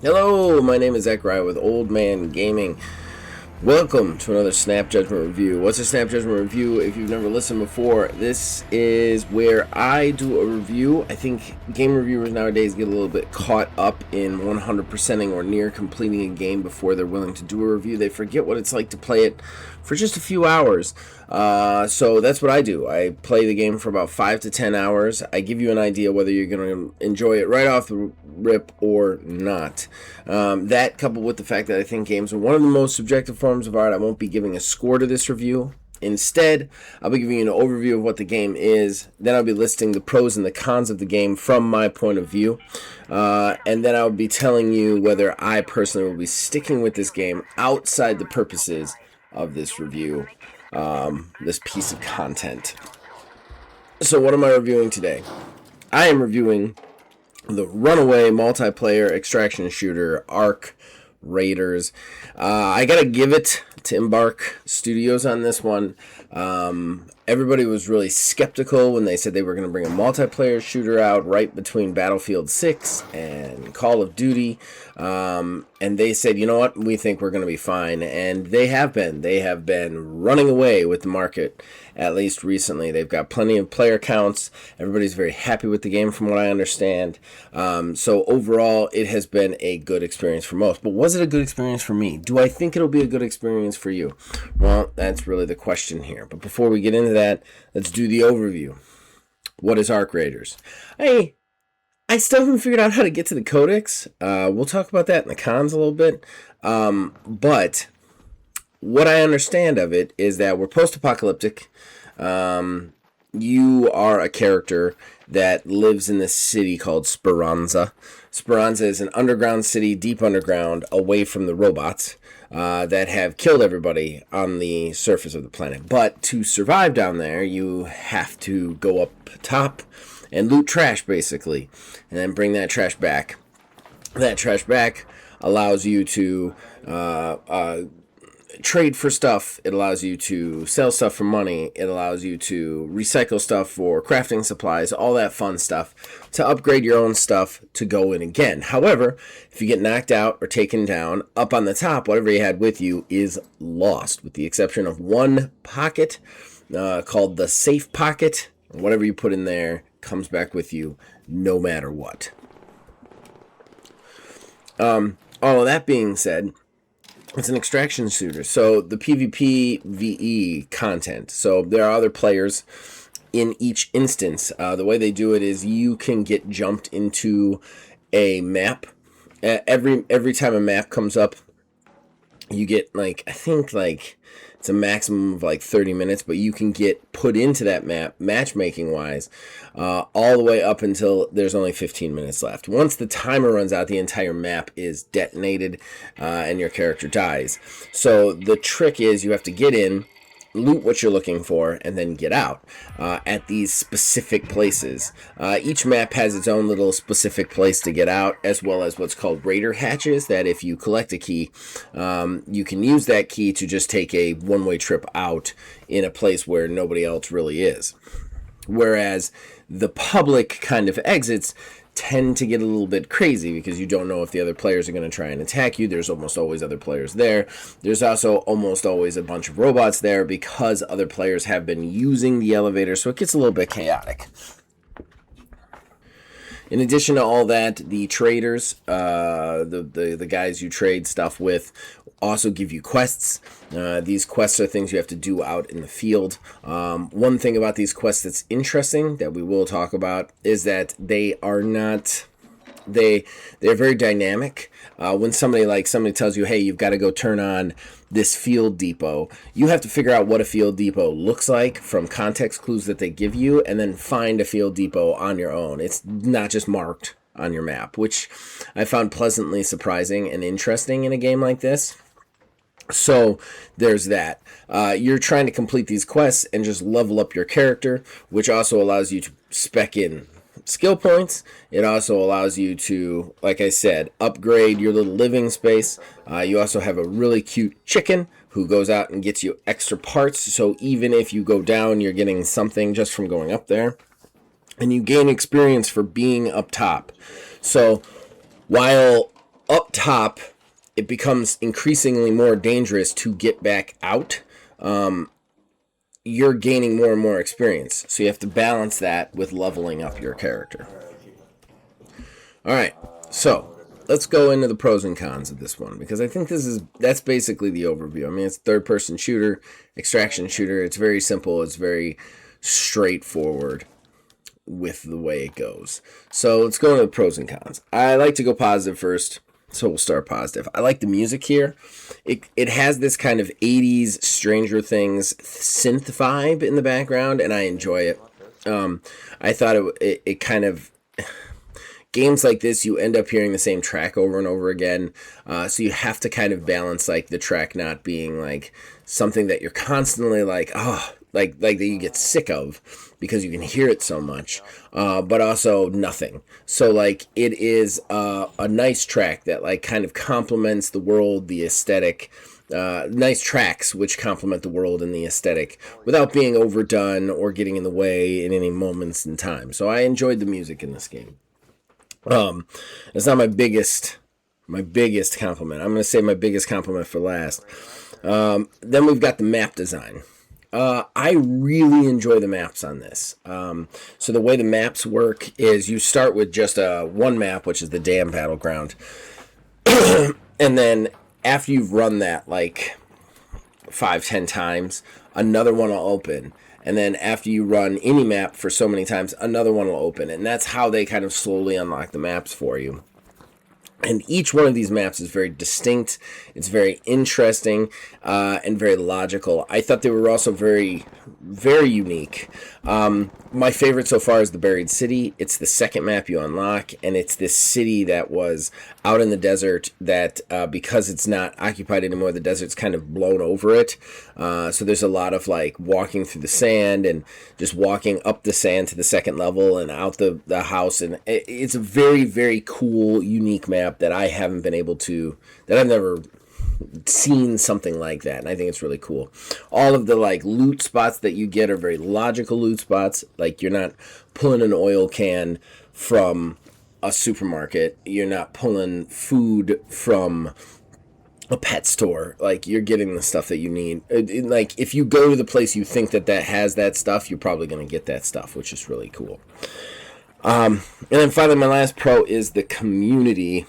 Hello, my name is Zach Rye with Old Man Gaming. Welcome to another Snap Judgment Review. What's a Snap Judgment Review? If you've never listened before, this is where I do a review. I think game reviewers nowadays get a little bit caught up in 100%ing or near completing a game before they're willing to do a review. They forget what it's like to play it for just a few hours. So that's what I do. I play the game for about 5 to 10 hours. I give you an idea whether you're going to enjoy it right off the rip or not. That coupled with the fact that I think games are one of the most subjective forms of art, I won't be giving a score to this review. Instead, I'll be giving you an overview of what the game is. Then I'll be listing the pros and the cons of the game from my point of view. And then I'll be telling you whether I personally will be sticking with this game outside the purposes of this review, this piece of content. So what am I reviewing today? I am reviewing the runaway multiplayer extraction shooter Ark Raiders. I gotta give it to Embark Studios on this one. Everybody was really skeptical when they said they were going to bring a multiplayer shooter out right between Battlefield 6 and Call of Duty. And they said, you know what, we think we're going to be fine. And they have been. They have been running away with the market, at least recently. They've got plenty of player counts. Everybody's very happy with the game from what I understand. So overall, it has been a good experience for most. But was it a good experience for me? Do I think it'll be a good experience for you? Well, that's really the question here. But before we get into that, let's do the overview. What is Ark Raiders? I still haven't figured out how to get to the codex. We'll talk about that in the cons a little bit. But what I understand of it is that we're post-apocalyptic. You are a character that lives in this city called Speranza. Speranza is an underground city, deep underground, away from the robots that have killed everybody on the surface of the planet. But to survive down there, you have to go up top and loot trash, basically, and then bring that trash back. That trash back allows you to trade for stuff. It allows you to sell stuff for money. It allows you to recycle stuff for crafting supplies, all that fun stuff, to upgrade your own stuff to go in again. However, if you get knocked out or taken down, up on the top, whatever you had with you is lost, with the exception of one pocket called the safe pocket. Whatever you put in there comes back with you no matter what. All of that being said, it's an extraction shooter, so the PvP VE content. So there are other players in each instance. The way they do it is you can get jumped into a map. Every time a map comes up, you get I think it's a maximum of 30 minutes, but you can get put into that map, matchmaking wise, all the way up until there's only 15 minutes left. Once the timer runs out, the entire map is detonated and your character dies. So the trick is you have to get in, loot what you're looking for, and then get out at these specific places. Each map has its own little specific place to get out, as well as what's called raider hatches, that if you collect a key, you can use that key to just take a one-way trip out in a place where nobody else really is. Whereas the public kind of exits tend to get a little bit crazy because you don't know if the other players are going to try and attack you. There's almost always other players there. There's also almost always a bunch of robots there because other players have been using the elevator, so it gets a little bit chaotic. In addition to all that, the traders, the guys you trade stuff with, also give you quests. These quests are things you have to do out in the field. One thing about these quests that's interesting that we will talk about is that they are not... They're very dynamic. When somebody tells you, hey, you've got to go turn on this field depot, you have to figure out what a field depot looks like from context clues that they give you, and then find a field depot on your own. It's not just marked on your map, which I found pleasantly surprising and interesting in a game like this. So there's that. You're trying to complete these quests and just level up your character, which also allows you to spec in skill points. It also allows you to, like I said, upgrade your little living space. You also have a really cute chicken who goes out and gets you extra parts. So even if you go down, you're getting something just from going up there. And you gain experience for being up top. So while up top, it becomes increasingly more dangerous to get back out. You're gaining more and more experience. So you have to balance that with leveling up your character. All right, so let's go into the pros and cons of this one, because I think that's basically the overview. I mean, it's third-person shooter, extraction shooter. It's very simple. It's very straightforward with the way it goes. So let's go into the pros and cons. I like to go positive first, so we'll start positive. I like the music here. It has this kind of 80s Stranger Things synth vibe in the background, and I enjoy it. I thought it kind of... Games like this, you end up hearing the same track over and over again, so you have to kind of balance like the track not being like something that you're constantly like, like that you get sick of because you can hear it so much, but also nothing. So like it is a nice track that like kind of complements the world, the aesthetic. Nice tracks which complement the world and the aesthetic without being overdone or getting in the way in any moments in time. So I enjoyed the music in this game. It's not my biggest compliment. I'm going to say my biggest compliment for last. Then we've got the map design. I really enjoy the maps on this. So the way the maps work is you start with just one map, which is the dam battleground. And then after you've run that like 5-10 times, another one will open. And then after you run any map for so many times, another one will open. And that's how they kind of slowly unlock the maps for you. And each one of these maps is very distinct. It's very interesting and very logical. I thought they were also very, very unique. My favorite so far is the Buried City. It's the second map you unlock, and it's this city that was out in the desert that, because it's not occupied anymore, the desert's kind of blown over it. So there's a lot of like walking through the sand and just walking up the sand to the second level and out the house. And it's a very, very cool, unique map that I haven't been able to, that I've never seen something like that, and I think it's really cool. All of the like loot spots that you get are very logical loot spots. Like you're not pulling an oil can from a supermarket, you're not pulling food from a pet store. Like you're getting the stuff that you need. Like if you go to the place you think that has that stuff, you're probably going to get that stuff, which is really cool. And then finally, my last pro is the community.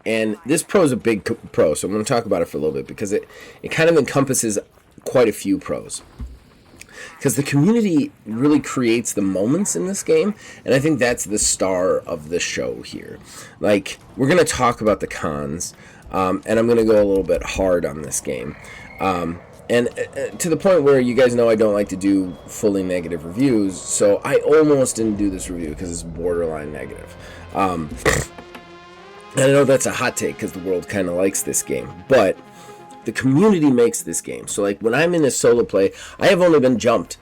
And this pro is a big pro, so I'm going to talk about it for a little bit because it kind of encompasses quite a few pros. Because the community really creates the moments in this game, and I think that's the star of the show here. Like, we're going to talk about the cons, and I'm going to go a little bit hard on this game. And to the point where you guys know I don't like to do fully negative reviews, so I almost didn't do this review because it's borderline negative. And I know that's a hot take because the world kind of likes this game, but the community makes this game. So like when I'm in a solo play, I have only been jumped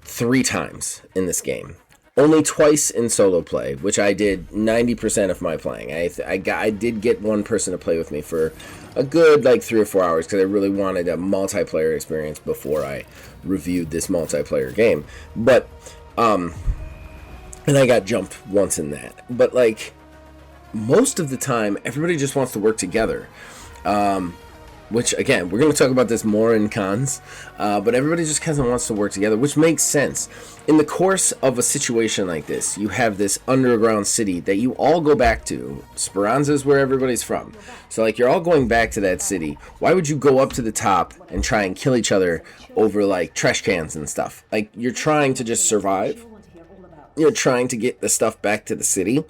3 times in this game. Only twice in solo play, which I did 90% of my playing. I did get one person to play with me for a good like 3 or 4 hours because I really wanted a multiplayer experience before I reviewed this multiplayer game. But and I got jumped once in that. But like most of the time, everybody just wants to work together. Which, again, we're going to talk about this more in cons, but everybody just kind of wants to work together, which makes sense. In the course of a situation like this, you have this underground city that you all go back to. Speranza is where everybody's from. So, like, you're all going back to that city. Why would you go up to the top and try and kill each other over, like, trash cans and stuff? Like, you're trying to just survive. You're trying to get the stuff back to the city.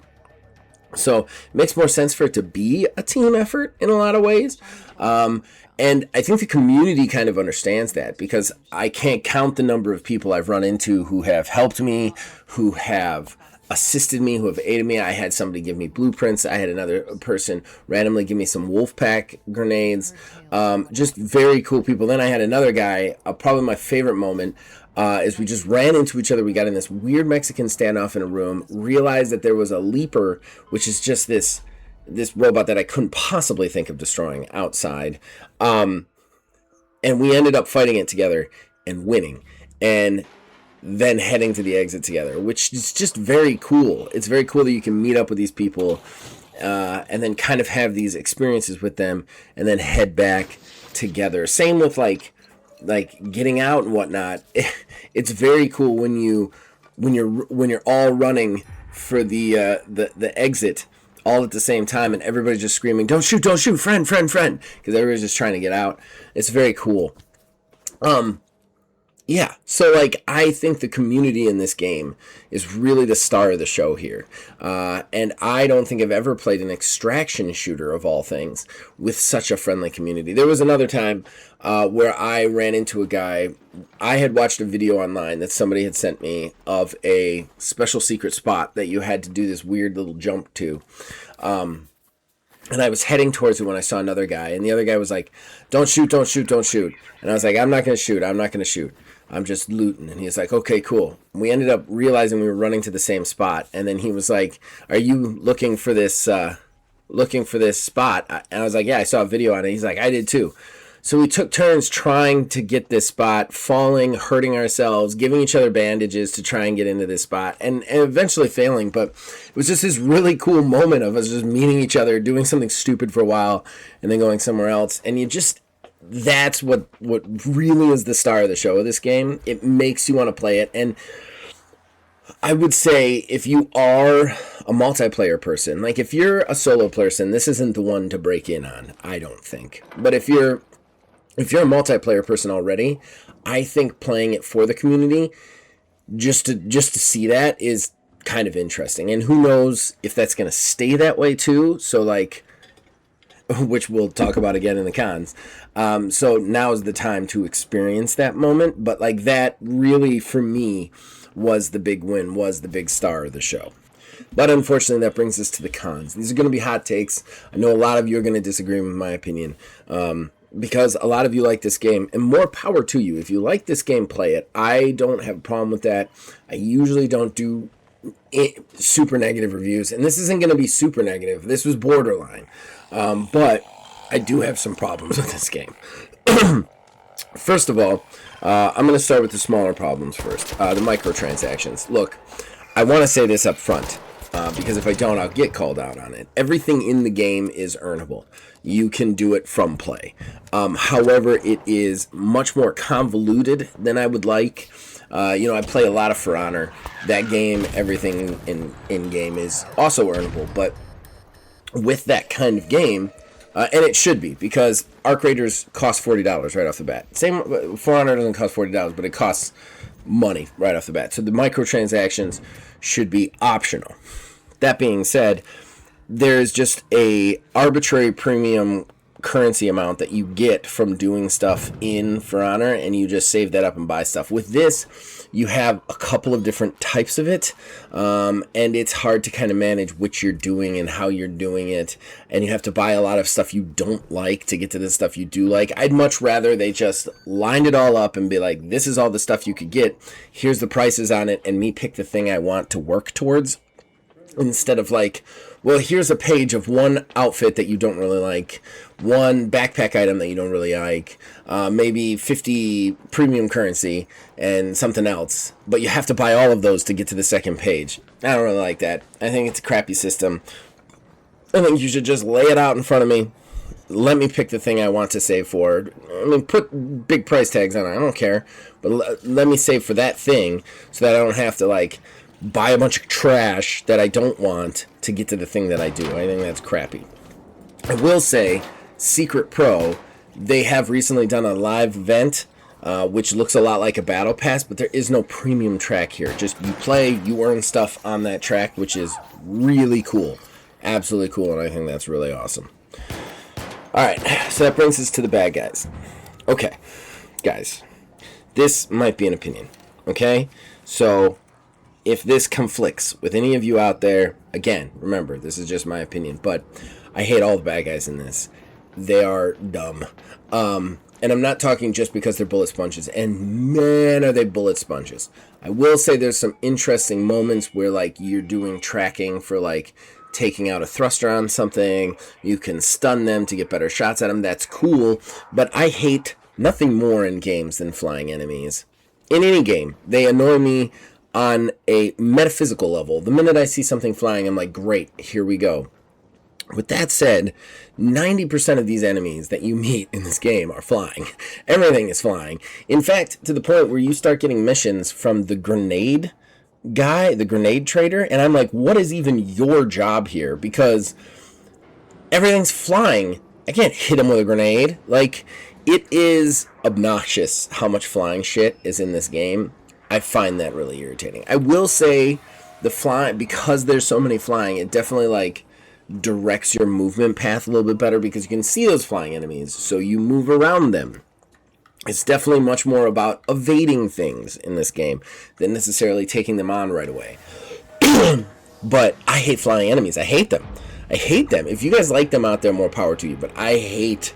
So it makes more sense for it to be a team effort in a lot of ways. And I think the community kind of understands that because I can't count the number of people I've run into who have helped me, who have assisted me, who have aided me. I had somebody give me blueprints. I had another person randomly give me some wolf pack grenades. Just very cool people. Then I had another guy, probably my favorite moment, is we just ran into each other. We got in this weird Mexican standoff in a room, realized that there was a leaper, which is just this robot that I couldn't possibly think of destroying outside. And we ended up fighting it together and winning. And then heading to the exit together, which is just very cool. It's very cool that you can meet up with these people and then kind of have these experiences with them, and then head back together. Same with like getting out and whatnot. It's very cool when you're all running for the exit all at the same time, and everybody's just screaming, don't shoot, friend, because everybody's just trying to get out. It's very cool. Yeah, so like I think the community in this game is really the star of the show here, and I don't think I've ever played an extraction shooter of all things with such a friendly community. There was another time where I ran into a guy. I had watched a video online that somebody had sent me of a special secret spot that you had to do this weird little jump to. And I was heading towards it when I saw another guy, and the other guy was like, don't shoot. And I was like, I'm not going to shoot. I'm just looting. And he was like, okay, cool. We ended up realizing we were running to the same spot. And then he was like, are you looking for this spot? And I was like, yeah, I saw a video on it. He's like, I did too. So we took turns trying to get this spot, falling, hurting ourselves, giving each other bandages to try and get into this spot, and eventually failing. But it was just this really cool moment of us just meeting each other, doing something stupid for a while, and then going somewhere else. And that's what really is the star of the show of this game. It makes you want to play it. And I would say if you are a multiplayer person, like if you're a solo person, this isn't the one to break in on, I don't think. But if you're a multiplayer person already, I think playing it for the community, just to see that is kind of interesting. And who knows if that's going to stay that way too. So like, which we'll talk about again in the cons. So now is the time to experience that moment. But like that really, for me, was the big win, was the big star of the show. But unfortunately, that brings us to the cons. These are going to be hot takes. I know a lot of you are going to disagree with my opinion, because a lot of you like this game, and more power to you. If you like this game, play it. I don't have a problem with that. I usually don't do super negative reviews, and this isn't going to be super negative. This was borderline. But I do have some problems with this game. First of all, I'm going to start with the smaller problems first. The microtransactions. Look, I want to say this up front, because if I don't, I'll get called out on it. Everything in the game is earnable. You can do it from play. However, it is much more convoluted than I would like. I play a lot of For Honor. That game, everything in game is also earnable, but with that kind of game, and it should be, because Arc Raiders cost $40 right off the bat. Same, For Honor doesn't cost $40, but it costs money right off the bat. So the microtransactions should be optional. That being said, there's just a arbitrary premium currency amount that you get from doing stuff in For Honor, and you just save that up and buy stuff. With this, you have a couple of different types of it, and it's hard to kind of manage which you're doing and how you're doing it, and you have to buy a lot of stuff you don't like to get to the stuff you do like. I'd much rather they just lined it all up and be like, this is all the stuff you could get, here's the prices on it, and me pick the thing I want to work towards, instead of like, well, here's a page of one outfit that you don't really like, one backpack item that you don't really like, maybe 50 premium currency and something else, but you have to buy all of those to get to the second page. I don't really like that. I think it's a crappy system. I think you should just lay it out in front of me. Let me pick the thing I want to save for. I mean, put big price tags on it. I don't care. But let me save for that thing so that I don't have to, like, buy a bunch of trash that I don't want to get to the thing that I do. I think that's crappy. I will say, Secret Pro, they have recently done a live event, which looks a lot like a battle pass, but there is no premium track here. Just you play, you earn stuff on that track, which is really cool. Absolutely cool, and I think that's really awesome. Alright, so that brings us to the bad guys. Okay, guys, this might be an opinion, okay? So if this conflicts with any of you out there, again, remember, this is just my opinion, but I hate all the bad guys in this. They are dumb. And I'm not talking just because they're bullet sponges, and man, are they bullet sponges. I will say there's some interesting moments where, like, you're doing tracking for, like, taking out a thruster on something. You can stun them to get better shots at them. That's cool, but I hate nothing more in games than flying enemies. In any game, they annoy me on a metaphysical level. The minute I see something flying, I'm like, great, here we go. With that said, 90% of these enemies that you meet in this game are flying. Everything is flying. In fact, to the point where you start getting missions from the grenade guy, the grenade trader, and I'm like, what is even your job here? Because everything's flying. I can't hit him with a grenade. Like, it is obnoxious how much flying shit is in this game. I find that really irritating. I will say the flying, because there's so many flying, it definitely, like, directs your movement path a little bit better because you can see those flying enemies, so you move around them. It's definitely much more about evading things in this game than necessarily taking them on right away. But I hate flying enemies. I hate them. I hate them. If you guys like them out there, more power to you, but I hate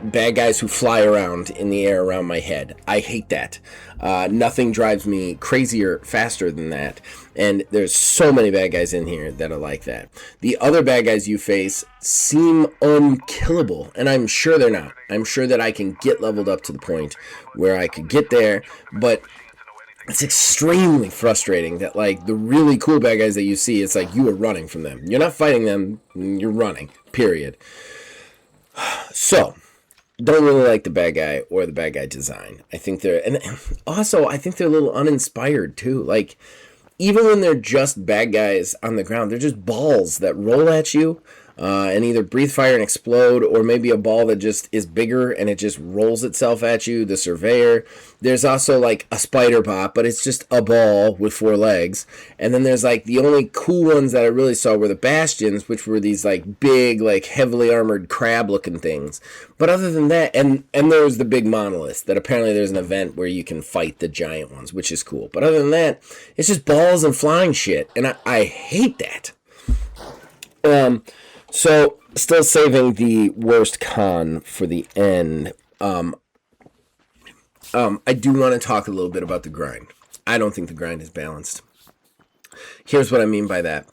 bad guys who fly around in the air around my head. I hate that. Nothing drives me crazier faster than that. And there's so many bad guys in here that are like that. The other bad guys you face seem unkillable, and I'm sure they're not. I'm sure that I can get leveled up to the point where I could get there, but it's extremely frustrating that, like, the really cool bad guys that you see, it's like you are running from them. You're not fighting them, you're running, period. So, don't really like the bad guy or the bad guy design. I think they're, and also I think they're a little uninspired too. Like, even when they're just bad guys on the ground, they're just balls that roll at you and either breathe fire and explode, or maybe a ball that just is bigger and it just rolls itself at you, the surveyor. There's also like a spider bot, but it's just a ball with 4 legs. And then there's like the only cool ones that I really saw were the bastions, which were these like big, like heavily armored crab looking things. But other than that, and there was the big monolith that apparently there's an event where you can fight the giant ones, which is cool. But other than that, it's just balls and flying shit, and I hate that. So, still saving the worst con for the end. I do want to talk a little bit about the grind. I don't think the grind is balanced. Here's what I mean by that.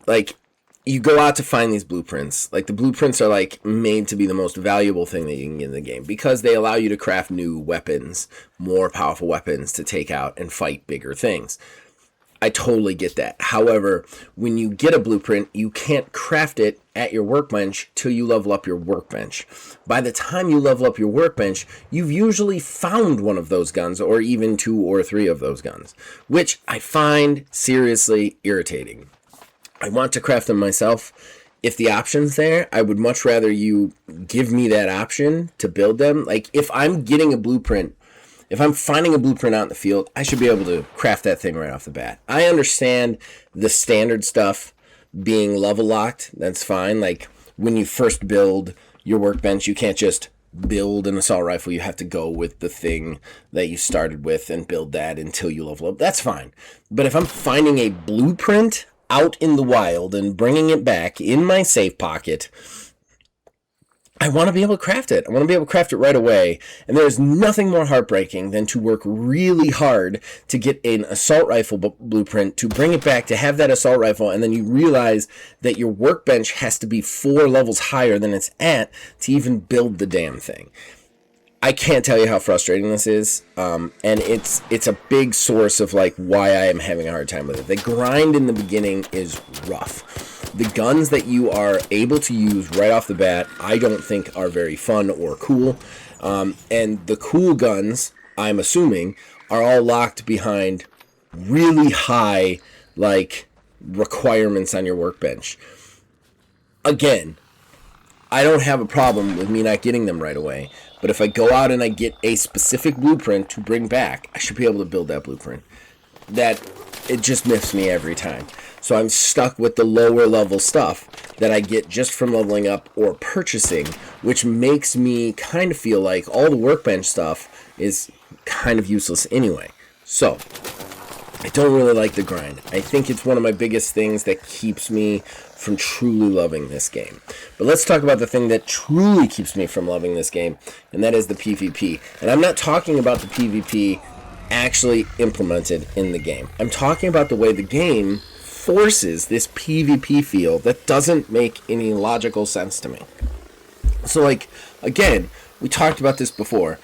Like, you go out to find these blueprints. Like, the blueprints are, like, made to be the most valuable thing that you can get in the game because they allow you to craft new weapons, more powerful weapons to take out and fight bigger things. I totally get that. However, when you get a blueprint, you can't craft it at your workbench till you level up your workbench. By the time you level up your workbench, you've usually found one of those guns, or even 2 or 3 of those guns, which I find seriously irritating. I want to craft them myself. If the option's there, I would much rather you give me that option to build them. Like, if I'm getting a blueprint, if I'm finding a blueprint out in the field, I should be able to craft that thing right off the bat. I understand the standard stuff being level locked. That's fine. Like, when you first build your workbench, you can't just build an assault rifle. You have to go with the thing that you started with and build that until you level up. That's fine. But if I'm finding a blueprint out in the wild and bringing it back in my safe pocket, I want to be able to craft it. I want to be able to craft it right away. And there's nothing more heartbreaking than to work really hard to get an assault rifle blueprint, to bring it back, to have that assault rifle, and then you realize that your workbench has to be 4 levels higher than it's at to even build the damn thing. I can't tell you how frustrating this is, and it's a big source of like why I am having a hard time with it. The grind in the beginning is rough. The guns that you are able to use right off the bat, I don't think are very fun or cool, and the cool guns, I'm assuming, are all locked behind really high like requirements on your workbench. Again, I don't have a problem with me not getting them right away. But if I go out and I get a specific blueprint to bring back, I should be able to build that blueprint. It just miffs me every time. So I'm stuck with the lower level stuff that I get just from leveling up or purchasing, which makes me kind of feel like all the workbench stuff is kind of useless anyway. So, I don't really like the grind. I think it's one of my biggest things that keeps me from truly loving this game. But let's talk about the thing that truly keeps me from loving this game, and that is the PvP. And I'm not talking about the PvP actually implemented in the game. I'm talking about the way the game forces this PvP feel that doesn't make any logical sense to me. So, like, again, we talked about this before.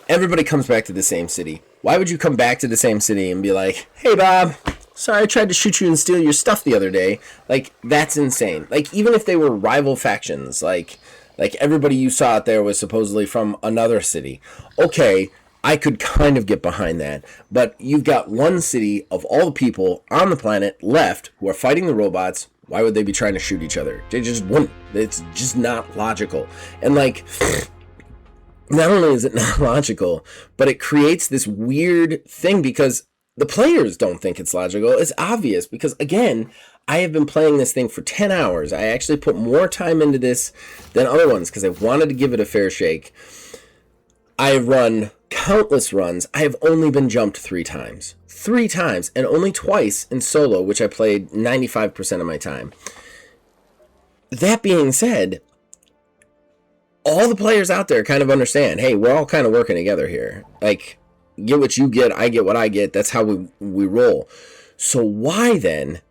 Everybody comes back to the same city. Why would you come back to the same city and be like, hey, Bob, sorry, I tried to shoot you and steal your stuff the other day. Like, that's insane. Like, even if they were rival factions, like everybody you saw out there was supposedly from another city. Okay, I could kind of get behind that. But you've got one city of all the people on the planet left who are fighting the robots. Why would they be trying to shoot each other? They just wouldn't. It's just not logical. And, like, not only is it not logical, but it creates this weird thing because the players don't think it's logical. It's obvious because, again, I have been playing this thing for 10 hours. I actually put more time into this than other ones because I wanted to give it a fair shake. I have run countless runs. I have only been jumped 3 times. 3 times, and only twice in solo, which I played 95% of my time. That being said, all the players out there kind of understand, hey, we're all kind of working together here. Like, get what you get, I get what I get. That's how we roll. So why then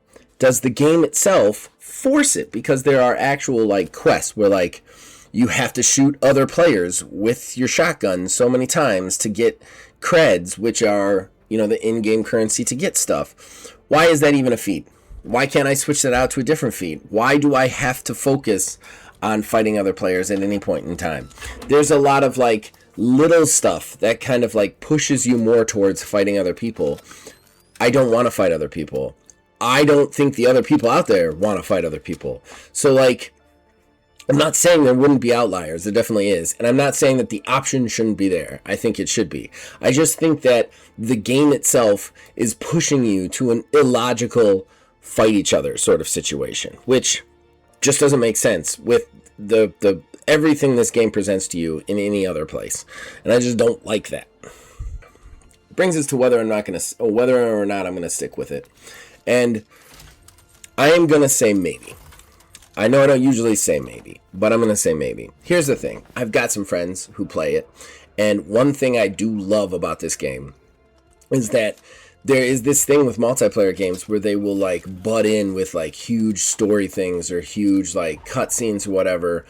does the game itself force it? Because there are actual, like, quests where, like, you have to shoot other players with your shotgun so many times to get creds, which are, you know, the in-game currency to get stuff. Why is that even a feat? Why can't I switch that out to a different feat? Why do I have to focus on fighting other players at any point in time? There's a lot of, like, little stuff that kind of, like, pushes you more towards fighting other people. I don't want to fight other people. I don't think the other people out there want to fight other people. So, like, I'm not saying there wouldn't be outliers. There definitely is. And I'm not saying that the option shouldn't be there. I think it should be. I just think that the game itself is pushing you to an illogical fight each other sort of situation, which just doesn't make sense with the everything this game presents to you in any other place. And I just don't like that. Brings us to whether or not I'm going to stick with it. And I am going to say maybe. I know I don't usually say maybe, but I'm going to say maybe. Here's the thing. I've got some friends who play it, and one thing I do love about this game is that there is this thing with multiplayer games where they will, like, butt in with, like, huge story things or huge, like, cutscenes or whatever,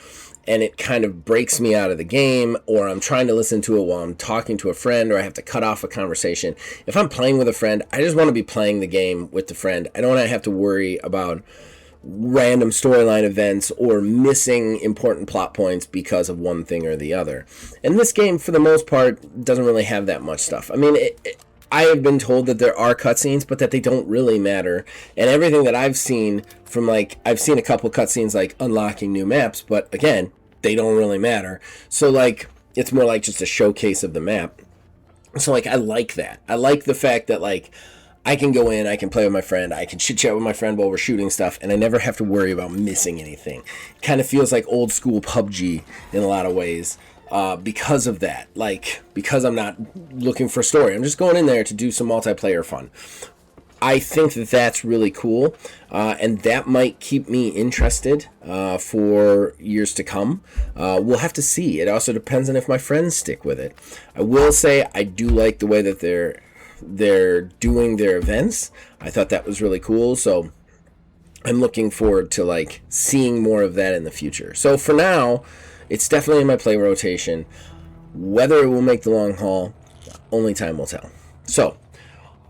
and it kind of breaks me out of the game, or I'm trying to listen to it while I'm talking to a friend, or I have to cut off a conversation. If I'm playing with a friend, I just want to be playing the game with the friend. I don't want to have to worry about random storyline events or missing important plot points because of one thing or the other. And this game, for the most part, doesn't really have that much stuff. I mean, I have been told that there are cutscenes, but that they don't really matter. And everything that I've seen from, like, I've seen a couple cutscenes, like, unlocking new maps, but again, they don't really matter. So, like, it's more like just a showcase of the map. So, like, I like that. I like the fact that, like, I can go in, I can play with my friend, I can chit-chat with my friend while we're shooting stuff, and I never have to worry about missing anything. It kind of feels like old school PUBG in a lot of ways because of that. Like, because I'm not looking for story. I'm just going in there to do some multiplayer fun. I think that that's really cool, and that might keep me interested for years to come. We'll have to see. It also depends on if my friends stick with it. I will say I do like the way that they're doing their events. I thought that was really cool, so I'm looking forward to, like, seeing more of that in the future. So for now, it's definitely in my play rotation. Whether it will make the long haul, only time will tell. So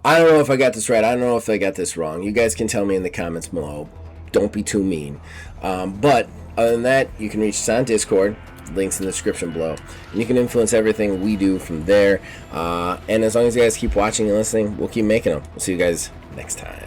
I don't know if I got this right. I don't know if I got this wrong. You guys can tell me in the comments below. Don't be too mean. But other than that, you can reach us on Discord. Links in the description below, and you can influence everything we do from there, and as long as you guys keep watching and listening, we'll keep making them. We'll see you guys next time.